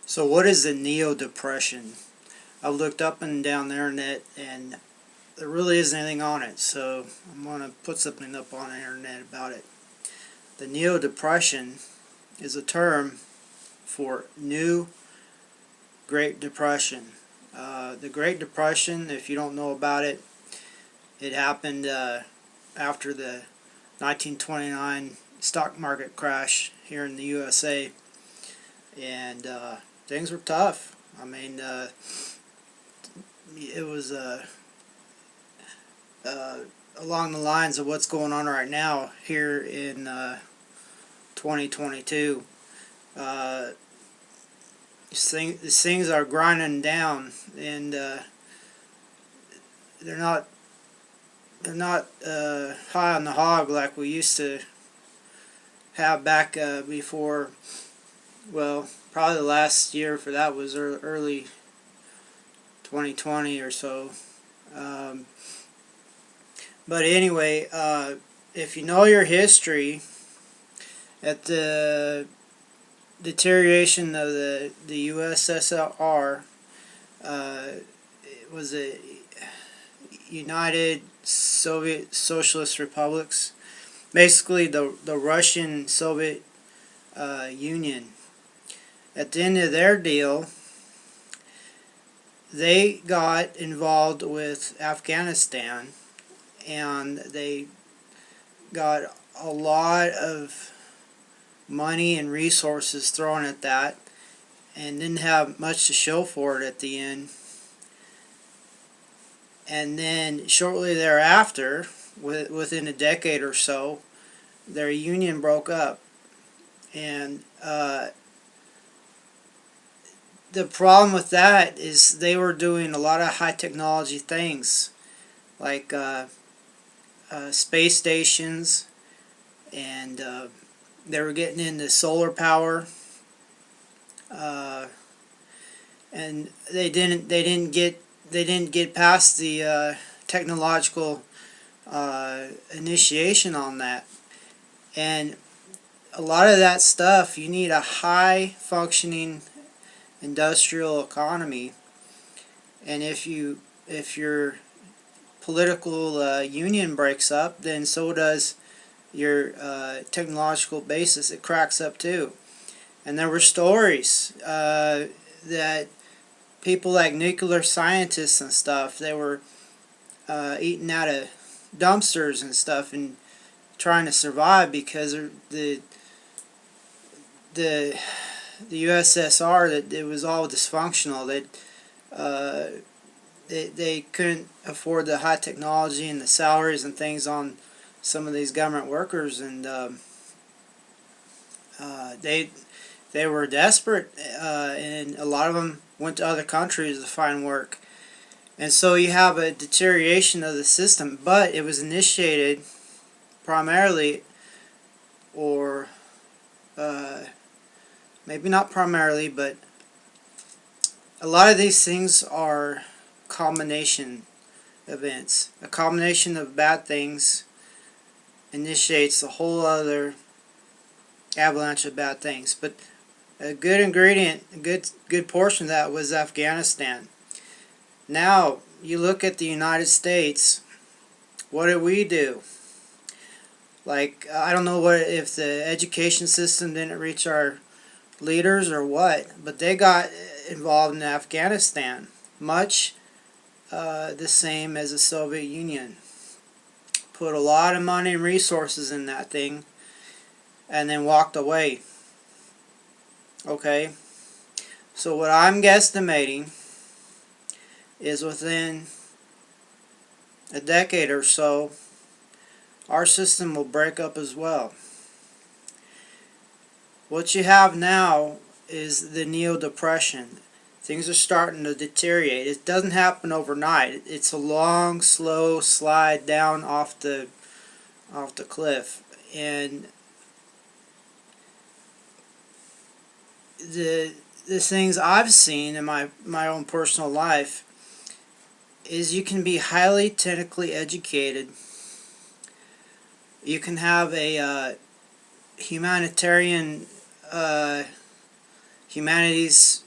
So what is the Neo-Depression? I've looked up and down the internet and there really isn't anything on it, so I'm going to put something up on the internet about it. The Neo-Depression is a term for New Great Depression. The Great Depression, if you don't know about it, it happened after the 1929 stock market crash here in the USA, and things were tough. I mean, it was along the lines of what's going on right now here in 2022. These things are grinding down, and they're not high on the hog like we used to have back before. Well, probably the last year for that was early 2020 or so. But anyway, if you know your history, at the deterioration of the USSR, it was a United Soviet Socialist Republics, basically the Russian Soviet Union. At the end of their deal, they got involved with Afghanistan, and they got a lot of money and resources thrown at that, and didn't have much to show for it at the end. And then shortly thereafter, within a decade or so, their union broke up. And the problem with that is they were doing a lot of high technology things, like space stations, and they were getting into solar power, and they didn't get past the technological initiation on that. And a lot of that stuff, you need a high functioning industrial economy, and if your political union breaks up, then so does your technological basis. It cracks up too. And there were stories that people like nuclear scientists and stuff, they were eating out of dumpsters and stuff and trying to survive because the USSR, that it was all dysfunctional. They couldn't afford the high technology and the salaries and things on some of these government workers, and they were desperate, and a lot of them went to other countries to find work. And so you have a deterioration of the system, but it was initiated primarily, or maybe not primarily, but a lot of these things are combination events. A combination of bad things initiates a whole other avalanche of bad things. But a good ingredient, a good portion of that was Afghanistan. Now, you look at the United States, what did we do? Like, I don't know if the education system didn't reach our leaders or what, but they got involved in Afghanistan, much the same as the Soviet Union. Put a lot of money and resources in that thing, and then walked away. Okay, so what I'm guesstimating is within a decade or so, our system will break up as well. What you have now is the Neo-Depression. Things are starting to deteriorate. It doesn't happen overnight. It's a long, slow slide down off the cliff. And the things I've seen in my own personal life is you can be highly technically educated. You can have a humanitarian humanities,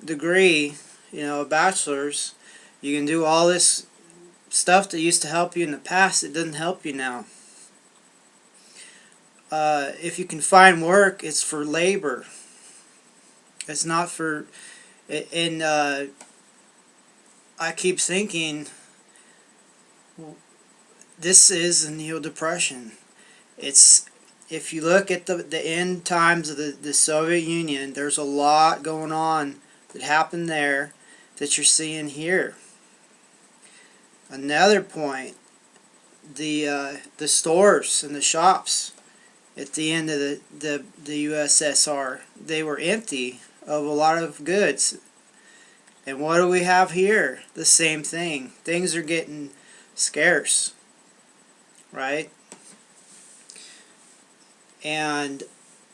degree, a bachelor's, you can do all this stuff that used to help you in the past. It doesn't help you now. If you can find work, it's for labor. It's not for. And I keep thinking, this is a neo-depression. It's, if you look at the end times of the Soviet Union, there's a lot going on that happened there that you're seeing here. Another point, the stores and the shops at the end of the USSR, they were empty of a lot of goods. And what do we have here? The same thing. Things are getting scarce, right? And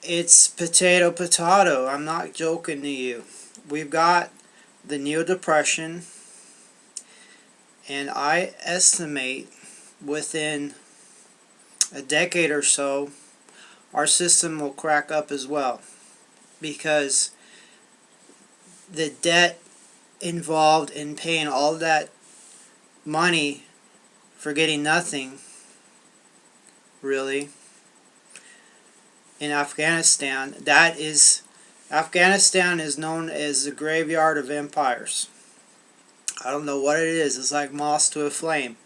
it's potato potato. I'm not joking to you. We've got the Neo-Depression, and I estimate within a decade or so our system will crack up as well, because the debt involved in paying all that money for getting nothing, really, in Afghanistan. Afghanistan is known as the graveyard of empires. I don't know what it is. It's like moss to a flame.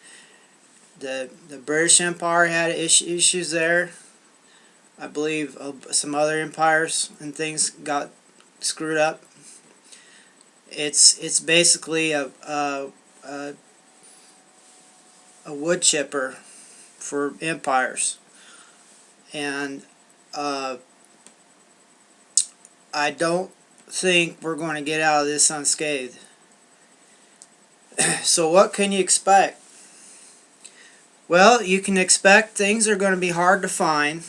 The British Empire had issues there. I believe some other empires and things got screwed up. It's basically a wood chipper for empires, and I don't think we're going to get out of this unscathed. So what can you expect? Well, you can expect things are going to be hard to find,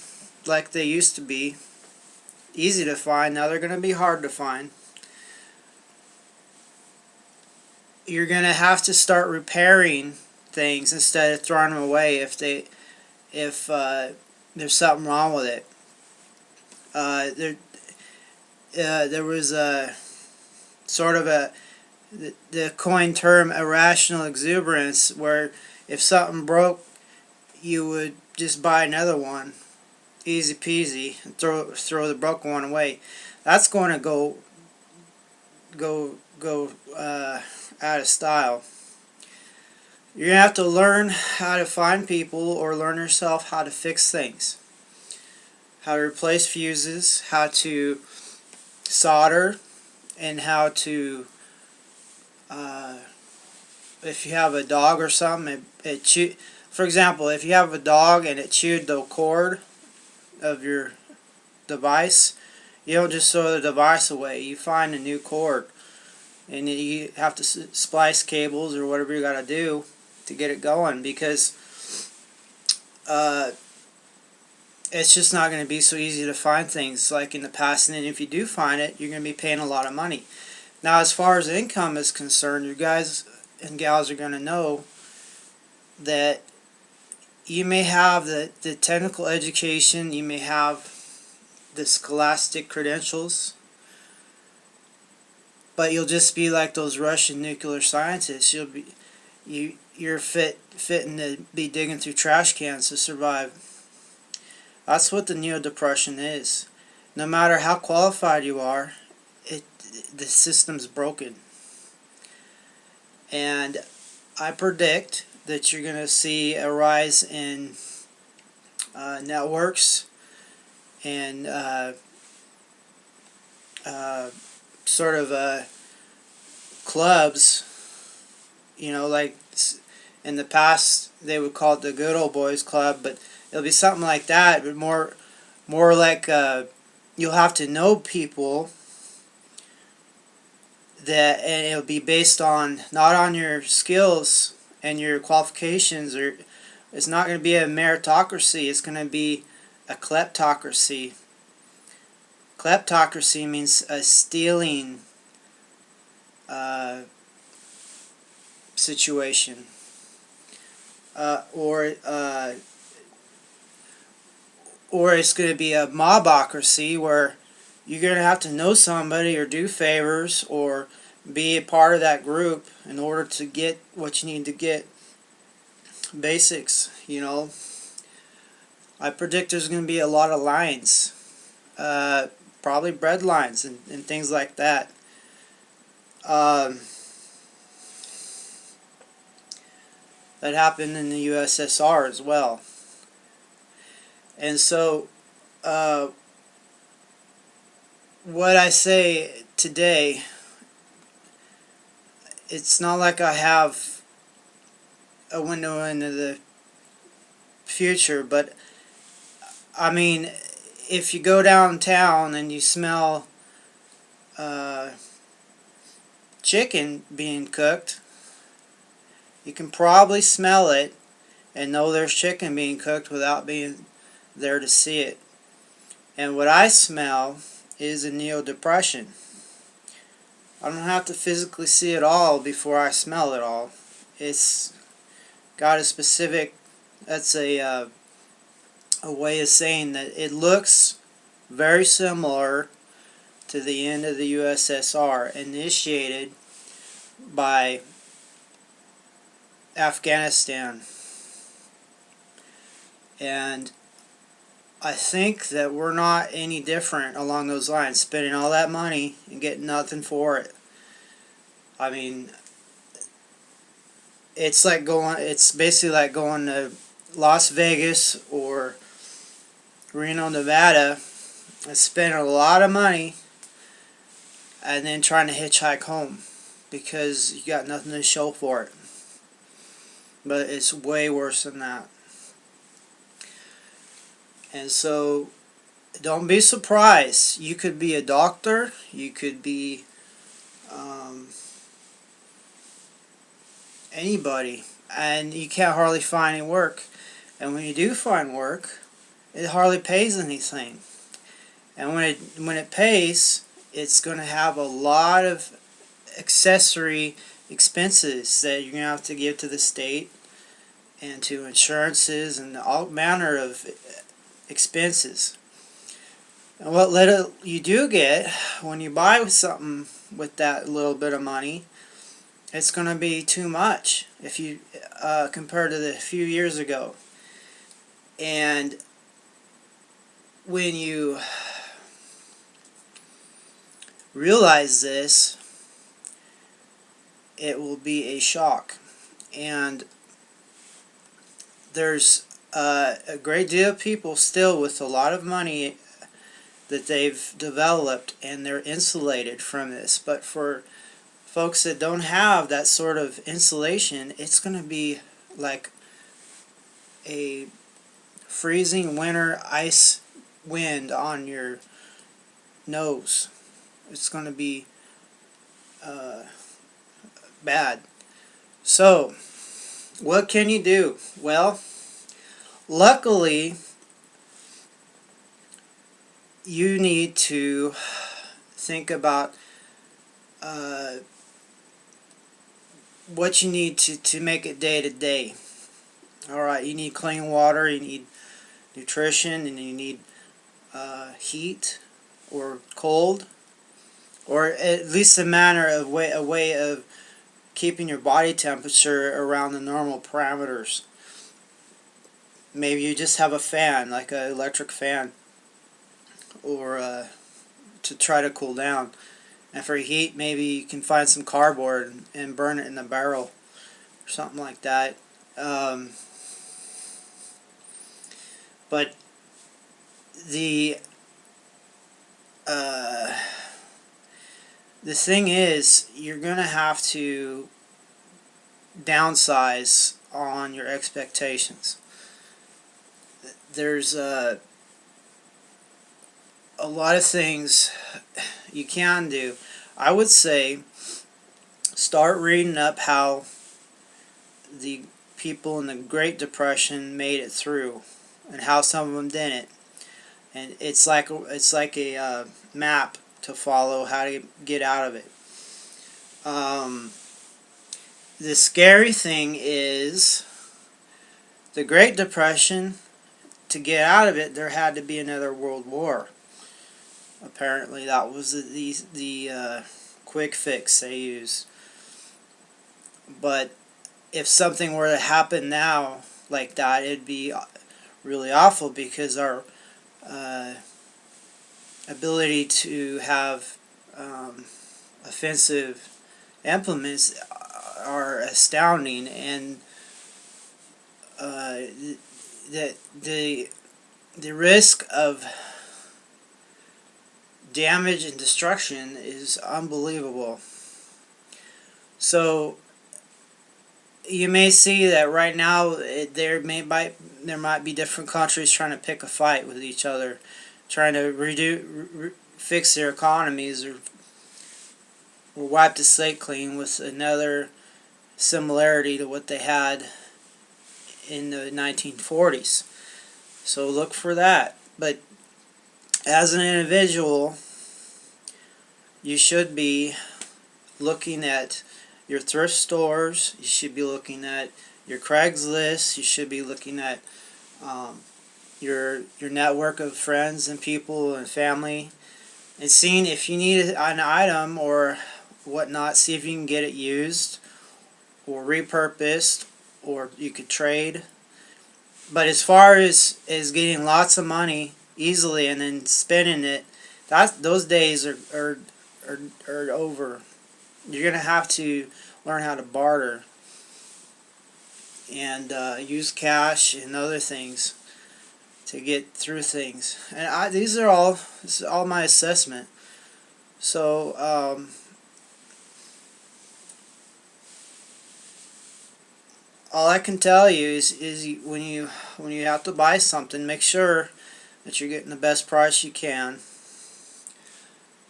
like they used to be. Easy to find, now they're going to be hard to find. You're going to have to start repairing things instead of throwing them away if there's something wrong with it. There was a sort of the coined term irrational exuberance, where if something broke, you would just buy another one, easy peasy, and throw the broken one away. That's going to go out of style. You're going to have to learn how to find people, or learn yourself how to fix things. How to replace fuses, how to solder, and how to, if you have a dog or something, for example, if you have a dog and it chewed the cord of your device, you don't just throw the device away. You find a new cord, and you have to splice cables or whatever you got to do to get it going, because it's just not going to be so easy to find things like in the past. And then if you do find it, you're going to be paying a lot of money. Now, as far as income is concerned, you guys and gals are going to know that you may have the technical education, you may have the scholastic credentials, but you'll just be like those Russian nuclear scientists. You're fitting to be digging through trash cans to survive. That's what the Neo-Depression is. No matter how qualified you are, the system's broken. And I predict that you're going to see a rise in networks and sort of clubs, like in the past they would call it the Good Old Boys Club, but it'll be something like that, but more like you'll have to know people, and it'll be based on, not on your skills and your qualifications, or it's not going to be a meritocracy, it's going to be a kleptocracy. Kleptocracy means a stealing situation, or it's going to be a mobocracy, where you're going to have to know somebody or do favors or be a part of that group in order to get what you need to get. Basics, you know. I predict there's going to be a lot of lines, probably bread lines and things like that. That happened in the USSR as well. And so, what I say today, it's not like I have a window into the future, but I mean, if you go downtown and you smell chicken being cooked, you can probably smell it and know there's chicken being cooked without being there to see it. And what I smell is a neo-depression. I don't have to physically see it all before I smell it all. It's got a specific, that's a way of saying that it looks very similar to the end of the USSR, initiated by Afghanistan. And I think that we're not any different along those lines, spending all that money and getting nothing for it. I mean, it's basically like going to Las Vegas or Reno, Nevada and spending a lot of money and then trying to hitchhike home because you got nothing to show for it. But it's way worse than that. And so, don't be surprised. You could be a doctor, you could be anybody, and you can't hardly find any work. And when you do find work, it hardly pays anything. And when it pays, it's going to have a lot of accessory expenses that you're going to have to give to the state and to insurances and all manner of expenses. And what little you do get when you buy something with that little bit of money, it's going to be too much if you compared to the few years ago. And when you realize this, it will be a shock. And there's a great deal of people still with a lot of money that they've developed and they're insulated from this. But for folks that don't have that sort of insulation, it's going to be like a freezing winter ice wind on your nose. It's going to be bad. So, what can you do? Well, luckily, you need to think about what you need to make it day to day. Alright, you need clean water, you need nutrition, and you need heat or cold, or at least a way of keeping your body temperature around the normal parameters. Maybe you just have a fan, like an electric fan, or to try to cool down. And for heat, maybe you can find some cardboard and burn it in the barrel or something like that. But the thing is, you're going to have to downsize on your expectations. There's a lot of things you can do. I would say start reading up how the people in the Great Depression made it through and how some of them didn't. And it's like a map to follow how to get out of it. The scary thing is the Great Depression, to get out of it, there had to be another world war. Apparently, that was the quick fix they used. But if something were to happen now like that, it'd be really awful, because our uh, ability to have offensive implements are astounding, and that the risk of damage and destruction is unbelievable. So you may see that right now there might be different countries trying to pick a fight with each other, trying to fix their economies, or wipe the slate clean with another similarity to what they had in the 1940s. So look for that. But as an individual, you should be looking at your thrift stores, you should be looking at your Craigslist, you should be looking at your network of friends and people and family, and seeing if you need an item or whatnot, see if you can get it used or repurposed, or you could trade. But as far as getting lots of money easily and then spending it, those days are over. You're going to have to learn how to barter and use cash and other things to get through things. And this is all my assessment. So all I can tell you is when you have to buy something, make sure that you're getting the best price you can,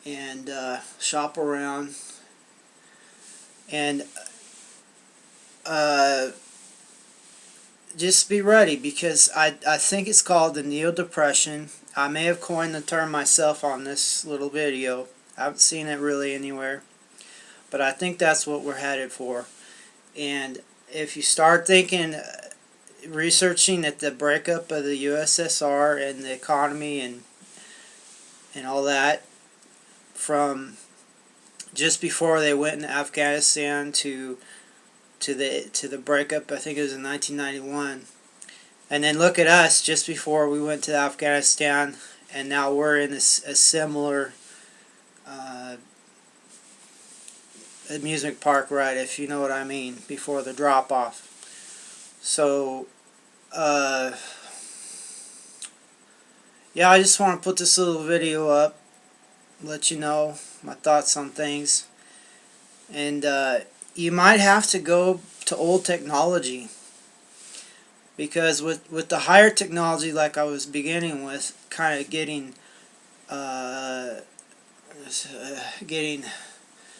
and shop around, and just be ready, because I think it's called the Neo-Depression. I may have coined the term myself on this little video. I haven't seen it really anywhere, but I think that's what we're headed for. And if you start thinking, researching at the breakup of the USSR and the economy and all that, from just before they went into Afghanistan to the breakup, I think it was in 1991, and then look at us just before we went to Afghanistan, and now we're in a similar amusement park ride, if you know what I mean, before the drop off. So yeah, I just want to put this little video up, let you know my thoughts on things. And you might have to go to old technology, because with the higher technology, like I was beginning with, kind of getting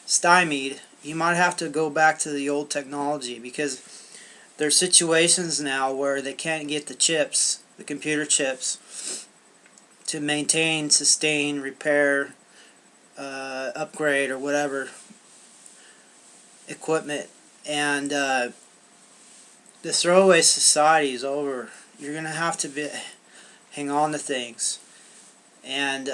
stymied, you might have to go back to the old technology, because there's situations now where they can't get the chips, the computer chips, to maintain, sustain, repair, upgrade, or whatever equipment. And the throwaway society is over. You're going to have to hang on to things. And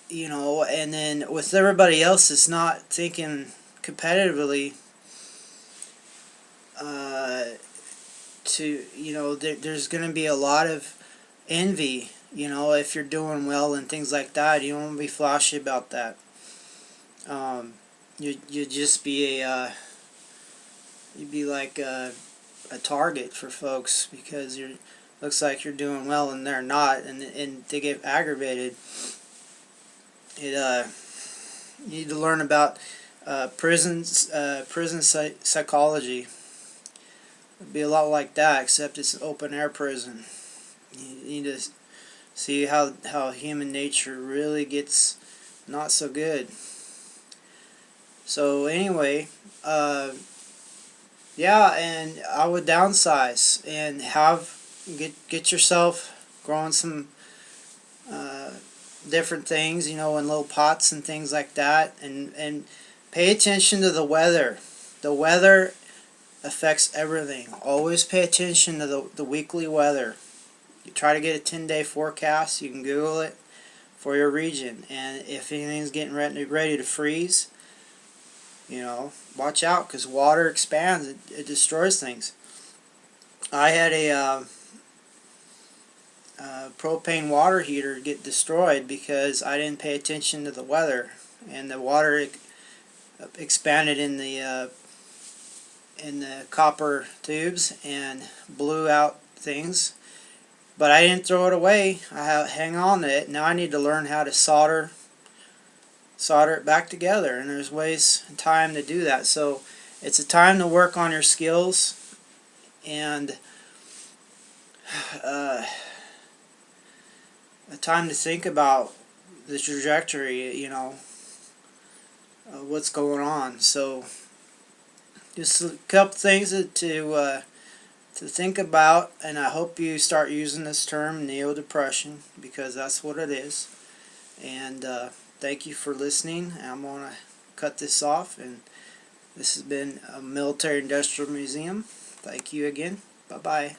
you know, and then with everybody else that's not thinking competitively, there's going to be a lot of envy, if you're doing well and things like that. You don't want to be flashy about that. You'd just be you'd be like a target for folks, because looks like you're doing well and they're not, and they get aggravated. You need to learn about prison psychology. It'd be a lot like that, except it's an open air prison. You need to see how human nature really gets not so good. So anyway, yeah, and I would downsize and get yourself growing some different things, in little pots and things like that, and pay attention to the weather. The weather affects everything. Always pay attention to the weekly weather. You try to get a 10-day forecast. You can Google it. for your region. And if anything's getting ready to freeze, you know, watch out, because water expands, it destroys things. I had a propane water heater get destroyed because I didn't pay attention to the weather, and the water expanded in the copper tubes and blew out things. But I didn't throw it away. I hang on to it. Now I need to learn how to solder it back together, and there's ways and time to do that. So it's a time to work on your skills, and a time to think about the trajectory, you know, what's going on. So just a couple things to think about, and I hope you start using this term, neo-depression, because that's what it is. And thank you for listening. I'm going to cut this off, and this has been a Military Industrial Museum. Thank you again. Bye-bye.